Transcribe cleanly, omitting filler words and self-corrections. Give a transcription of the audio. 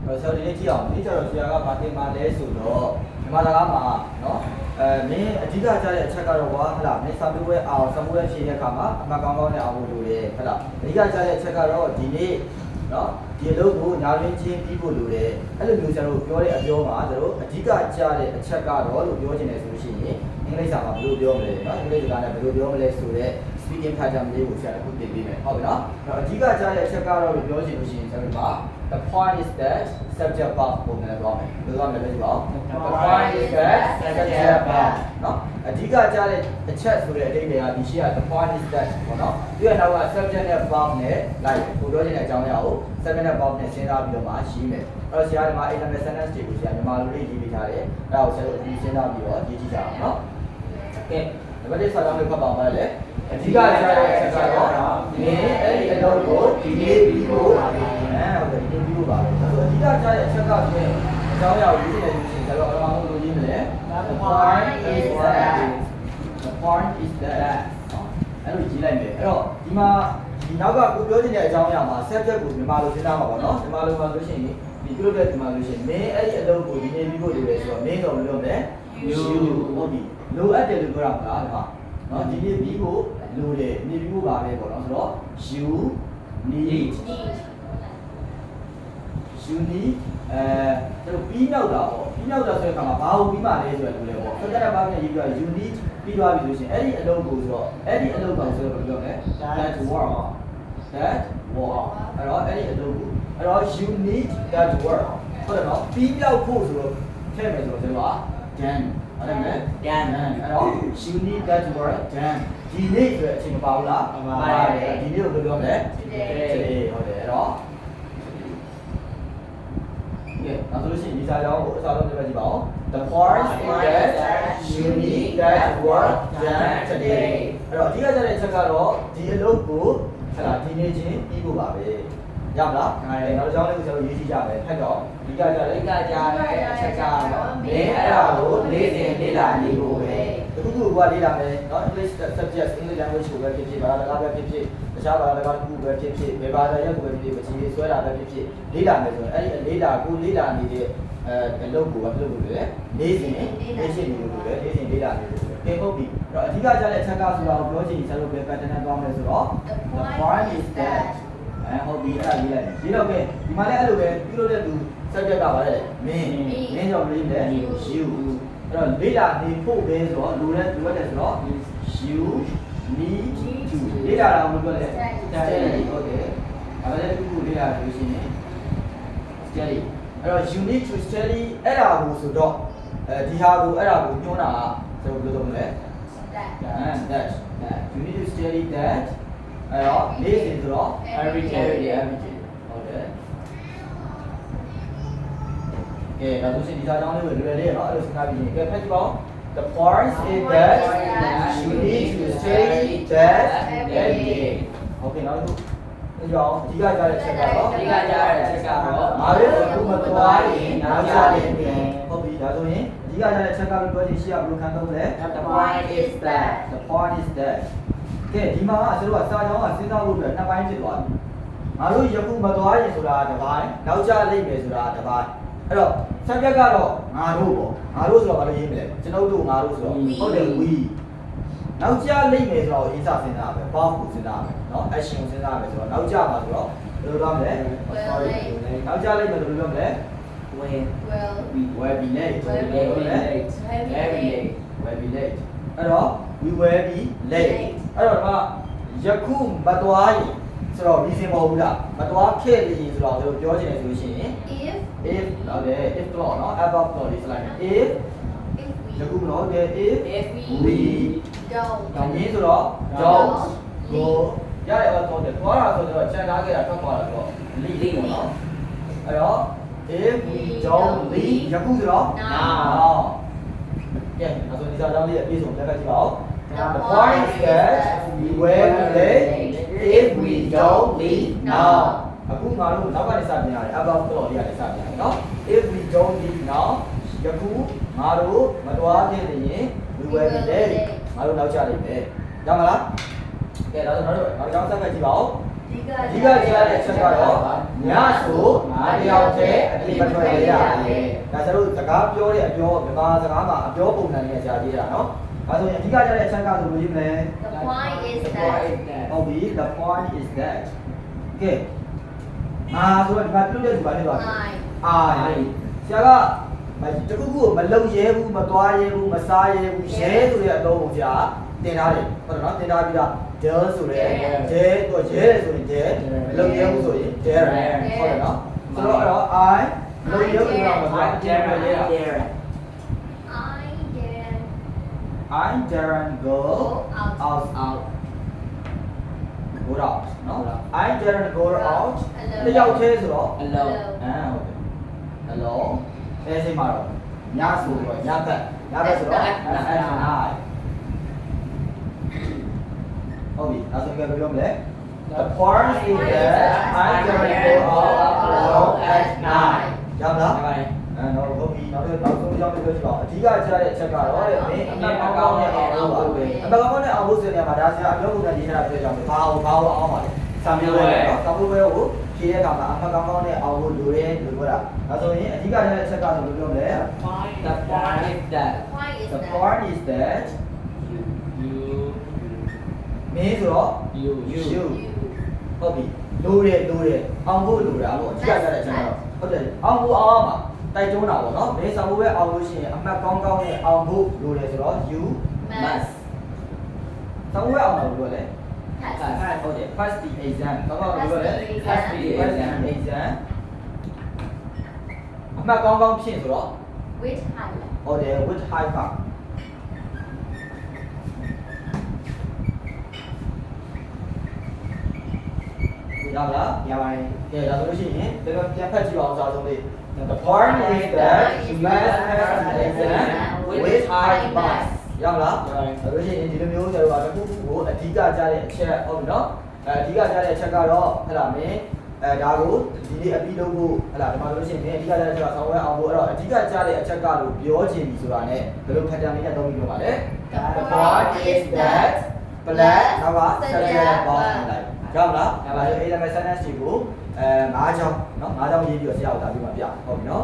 ဆိုတော့ဒီနေ့ကြည့်အောင်ဒီကျတော့ဆရာကဘာတင်မှလဲဆိုတော့မြန်မာစကားမှာနော်မင်းအဓိကကြားတဲ့အချက်ကတော့ကွာဟလာမင်းစာမေးပွဲအောင်စာမေးပွဲဖြေတဲ့အခါမှာအမှတ်ကောင်းကောင်းနဲ့အောင်လို့ရတယ်ဟလာအဓိကကြားတဲ့အချက်ကတော့ဒီနေ့နော်ဒီအလုပ်ကိုညာရင်းချင်းပြီးဖို့လိုတယ်အဲ့လိုမျိုးကျွန်တော်ပြောတဲ့အပြောမှာကျွန်တော်အဓိကကြားတဲ့အချက်ကတော့လို့ပြောချင်တယ်ဆိုလို့ရှိရင်အင်္ဂလိပ်စာမှာဘယ်လိုပြောမလဲနော်အင်္ဂလိပ်စကားနဲ့ဘယ်လိုပြောမလဲဆိုတော့ speaking pattern လေးကိုဆရာကခုတင်ပေးမယ်ဟုတ်ပြီနော်အဓိကကြားတဲ့အချက်ကတော့လို့ပြောချင်လို့ရှိရင်ကျွန်တော်က the point is that subject verb ပုံနဲ့ပြောမယ်ဘယ်လိုလဲပြောကြည့်ပါဦး the point is that subject verb နော်အဓိကကြားတဲ့အချက်ဆိုတဲ့အဓိပ္ပာယ်ကဒီရှိက the point is that ပေါ့နော်ဒီကနောက်က subject နဲ့ verb နဲ့လိုက်ကိုပြောချင်တဲ့အကြောင်းအရာကို subject နဲ့ verb နဲ့ရှင်းထားပြီးတော့မှရေးမယ်အဲ့တော့ဆရာဒီမှာ example sentence တွေကိုဆရာမြန်မာလိုလေးရေးပေးထားတယ်အဲ့ဒါကိုဆရာတို့ဒီရှင်းထားပြီးတော့ရေးကြည့်ကြအောင်နော်ကဲဒီဘက်လေးစာကြောင်းလေးဖတ်ပါပါလေအဓိကကြားတဲ့အချက်ကတော့ဒီအဲ့ဒီအလုပ်ကိုဒီနေ့ပြီးဖို့ပါပဲဟုတ်တယ်ဒီနေ့ပြီးဖို့ပါပဲဆိုတော့အဓိကကြားတဲ့အချက်ကဆိုရင်အကြောင်းအရာကိုရေးနေလို့ရှိရင်ကျွန်တော်အမှန်လို့ရေးမလဲ the point is that the point is that အဲ့လိုရေးလိုက်မယ်အဲ့တော့ဒီမှာဒီနောက်ကကိုပြောချင်တဲ့အကြောင်းအရာမှာ subject ကိုမြန်မာလိုစဉ်းစားမှာပေါ့နော်မြန်မာလိုမှာဆိုရှင်ဒီပြုလုပ်တဲ့ဒီမှာဆိုရှင်မင်းအဲ့ဒီအလုပ်ကိုဒီနေ့ပြီးဖို့လိုတယ်ဆိုတော့မင်းတော့မလုပ်နဲ့ you ဟုတ်ပြီလိုအပ်တယ်လို့ပြောတာမလားဒီမှာနော်ဒီနေ့ပြီးဖို့လိုတယ်နေပြီးဖို့ပါပဲပေါ့နော်ဆိုတော့ you need ကျွန်တော်ပြီးနောက်တာပေါ့ပြီးနောက်တာဆိုတဲ့အခါမှာဘာလို့ပြီးမှလဲဆိုတော့လိုလဲပေါ့ဆက်တဲ့ဘာနဲ့ရေးပြ you need ပြီးသွားပြီဆိုရှင်အဲ့ဒီအလုပ်ကိုဆိုတော့အဲ့ဒီအလုပ်ကောင်ဆိုတော့ဘယ်လိုလဲ that work အဲ့တော့အဲ့ဒီအလုပ်ကိုအဲ့တော့ you need that work ဟုတ်တယ်နော်ပြီးပြောက်ဖို့ဆိုတော့ထည့်မယ်ဆိုတော့ကျွန်တော်က done ဟုတ်တယ်မလဲ done အဲ့တော့ you need that work done ဒီနေ့ဆိုတဲ့အချိန်မပါဘူးလားပါတယ်ဒီနေ့ကိုဘယ်လိုပြောမလဲ today ဟုတ်တယ်အဲ့တော့နောက်ဆိုလို့ရှိရင်ဒီစာကြောင်းကိုအစားဆုံးပြပြကြည့်ပါဦး the point is that you need that work done today အဲ့တော့အဓိကကျတဲ့အချက်ကတော့ဒီအလုပ်ကိုဟလာဒီနေ့ချင်းပြီးဖို့ပါပဲရမလားနောက်တစ်ကြောင်းလေးကိုကျွန်တော်ရေးကြည့်ကြမယ်ဖတ်တော့အဓိကကျတဲ့အချက်ကတော့မင်းအဲ့ဒါကိုလေးစဉ်လေ့လာနေဖို့ပဲအခုကလေ့လာမယ်เนาะ English subject English language ကိုပဲဖြစ်ဖြစ်ဘာသာစကားပဲဖြစ်ဖြစ်တခြားဘာသာစကားတစ်ခုပဲဖြစ်ဖြစ်ဘယ်ဘာသာရပ်ကိုပဲဖြစ်ဖြစ်မချီဆွဲတာပဲဖြစ်ဖြစ်လေ့လာမယ်ဆိုရင်အဲ့ဒီလေ့လာကိုလေ့လာနေတဲ့အလုပ်ကိုဘာဖြစ်လို့လဲလေးစဉ်လေ့ရှိနေလို့ပဲလေးစဉ်လေ့လာနေလို့ပဲပြင်ဟုတ်ပြီအဲ့တော့အဓိကကျတဲ့အချက်ကဆိုတာကိုပြောချင်ရင်ကျွန်တော်ဘယ် pattern နဲ့သွားမလဲဆိုတော့ the point is that ဟုတ်ပြီအဲ့ဒါရေးလိုက်ရေးတော့ကဲဒီမှာလည်းအဲ့လိုပဲပြုလုပ်တဲ့သူ subject ကပါလေမင်းကြောင့်လေးတယ် you အဲ့တော့လေ့လာနေဖို့ပဲဆိုတော့လိုရတယ်ဆိုတော့ you need to လေ့လာတာဘယ်လိုပြောလဲ study ဟုတ်တယ်ဒါပဲတစ်ခုလေ့လာလို့ရှိရင် study အဲ့တော့ you need to study အဲ့ဒါကိုဆိုတော့ဒီဟာကိုအဲ့ဒါကိုညွှန်းတာဆိုဘယ်လိုလုပ်မလဲ that you need to study that အဲ့တော့နေ့စဉ်ဆိုတော့ every day ဟုတ်တယ်ကဲဒါဆိုရင်ဒီစာကြောင်းလေးကိုလွယ်လေးเนาะအဲ့လိုစဉ်းစားပြီးရင်ကဲဖတ်ကြည့်ပါဦး the point is that you need to study that every day ဟုတ်ကဲ့နောက်တစ်ခုကြောင်းအဓိကကြားတဲ့အချက်ကတော့ငါတို့အခုမသွားရင်နောက်ကျနေတယ်ဟုတ်ပြီဒါဆိုရင်အဓိကကြားတဲ့အချက်ကဘယ်လိုရှိရဘယ်လိုခံတော့လဲ the point is that ကဲဒီမှာကျွန်တော်ကစာကြောင်းကစဉ်းစားဖို့အတွက်နှစ်ပိုင်းဖြစ်သွားပြီငါတို့ယခုမသွားရင်ဆိုတာတစ်ပိုင်းနောက်ကျလိမ့်မယ်ဆိုတာတစ်ပိုင်းအဲ့တော့ subject ကတော့ငါတို့ပေါ့ငါတို့ဆိုတော့ဘာလို့ရေးမလဲကျွန်တော်တို့ငါတို့ဆိုတော့ဟုတ်တယ် we နောက်ကျလိမ့်မယ်ဆိုတော့အင်းစာစဉ်းစားမယ် verb ကိုစဉ်းစားမယ်เนาะ action ကိုစဉ်းစားမယ်ဆိုတော့နောက်ကျမှာဆိုတော့ဘယ်လိုလုပ်မလဲ sorry နောက်ကျလိမ့်မယ်ဆိုလို့ပြောမလဲ will be late very lateအဲ့တော့ we will be late အဲ့တော့ဒါယခုမသွားရင်ဆိုတော့ reason မဟုတ်ဘူးလားမသွားခဲ့လေဆိုတော့ကျွန်တော်ပြောချင်တယ်ဆိုလို့ရှိရင် if ဟုတ်တယ် if တော့เนาะ above တော့ဒီ slide if ယခုမဟုတ်တယ် if we don't ရင်းဆိုတော့ don't go ရတယ်တော့တယ်သွားတာဆိုတော့ခြံထားခဲ့တာထွက်သွားတာဆိုတော့ leave ပေါ့နော်အဲ့တော့ if we don't leave ယခုဆိုတော့ now ကဲအဲ့ဆိုဒီစာကြောင်းလေးအပြည့်စုံလက်ဖက်ကြည့်ပါဦး the point is that we will be late if we don't leave now အခုငါတို့နောက်ကနေစပြန်ရတယ် about တော့ဒီကနေစပြန်တယ်နော် if we don't leave now ယခုငါတို့မတော်ခဲ့ရင် we will be late ငါတို့နောက်ကျလိမ့်မယ်ရမလားကဲဒါဆိုနောက်ကြောင်းဆက်ဖက်ကြည့်ပါဦးဒီ အဓိကကြားတဲ့အချက်ကတော့ညဆိုငါတယောက်တည်းအတိမထွက်ရရတယ်ဒါဆိုလို့စကားပြောတဲ့အပြောမြန်မာစကားမှာအပြောပုံစံနဲ့ကြားကြည့်ရတာနော်ဒါဆိုရင်အဓိကကြားတဲ့အချက်ကဆိုလို့ရှိမလဲ The point is that ဟုတ်ပြီ the point is that okay ငါဆိုတော့ဒီမှာပြုတ်တဲ့သူဘာဖြစ်သွားလဲ I ဆရာကတခုခုမလုံရဲဘူးမသွားရဲဘူးမစားရဲဘူးရဲဆိုတဲ့အသုံးကိုဆရာတင်ထားတယ်ဟုတ်တယ်နော်တင်ထားပြီးသား dare ဆိုတဲ့ dare တော့ရဲတယ်ဆိုရင် dare မလုံရဲဘူးဆိုရင် dare ဟုတ်တယ်နော်ဆိုတော့အဲ့တော့ I လုံရဲဘူးတော့မသွား dare ရဲတာ I daren't go out go out နော် I daren't go out တယောက်သေးဆိုတော့ alone ဟုတ်တယ် alone အဲစိတ်မှာတော့ညဆိုတော့ညဘက်ဆိုတော့ at night ဟုတ်ပြီအဲ့ဆိုရင်ပြောမလဲ The point is that I daren't go out alone at night ရမလားနော်ဟုတ်ပြီနောက်ဆုံးကြောင်းပြောချင်ပါအဓိကကြားတဲ့အချက်ကတော့မင်းအမှတ်ကောင်းတဲ့အောင်လို့ပါပဲအမှတ်ကောင်းတဲ့အောင်လို့ဆိုတဲ့နေရာမှာဒါဆရာအပြောပုံနဲ့ရေးထားတာပြောကြအောင်ဘာအောင်ပါလဲစာမျိုးပဲနော်စာမျိုးပဲကိုဖြည့်တဲ့အခါမှာအမှတ်ကောင်းတဲ့အောင်လို့လိုတယ်လို့ပြောတာဒါဆိုရင်အဓိကကြားတဲ့အချက်ကတော့ဘယ်လိုပြောမလဲ the point is that The point is that you မင်းဆိုတော့ you ဟုတ်ပြီလိုတယ်အောင်ဖို့လိုတာပေါ့အဓိကကြားတဲ့အချက်ကတော့ဟုတ်တယ်အောင်ဖို့အောင်ပါတိုက်တွန်းတာပေါ့နော်မင်းစာမိုးပဲအောင်လို့ရှိရင်အမှတ်ကောင်းနဲ့အောင်ဖို့လိုတယ်ဆိုတော့ you must စာမိုးပဲအောင်တာလို့ပြောလဲဟုတ်တယ် pass the exam တော့ပြောလဲ pass the exam အမှတ်ကောင်းဖြင့်ဆိုတော့ with high ဟုတ်တယ် with high mark ရပါလားရပါတယ်ကဲဒါဆိုလို့ရှိရင်ကျွန်တော်ပြန်ဖတ်ကြည့်အောင်အစားဆုံးလေး The point is that you must pass the exam with high marks ရပါလားဒါလို့ရှိရင်ဒီလိုမျိုးဆိုတော့တခုခုကိုအဓိကကြားတဲ့အချက်ဟုတ်ပြီနော်အဓိကကြားတဲ့အချက်ကတော့ဟဲ့လားမင်းဒါကိုဒီနေ့အပြီးလုပ်ဖို့ဟဲ့လားဒီမှာလို့ရှိရင်အဓိကကြားတဲ့အချက်ကဆောင်းဝဲအောင်ဖို့အဲ့တော့အဓိကကြားတဲ့အချက်ကတော့ပြောချင်ပြီဆိုတာ ਨੇ ဘယ်လို pattern လေးနဲ့သုံးပြီးပြောပါလဲ The point is that plus နောက်က subject box လိုက်ရပါလားဒါပါလို့ A level sentence ကို5ချောင်းเนาะ5ချောင်းရေးပြီးတော့ဆရာကိုဒါပြီးမှပြဟုတ်ပြီเนาะ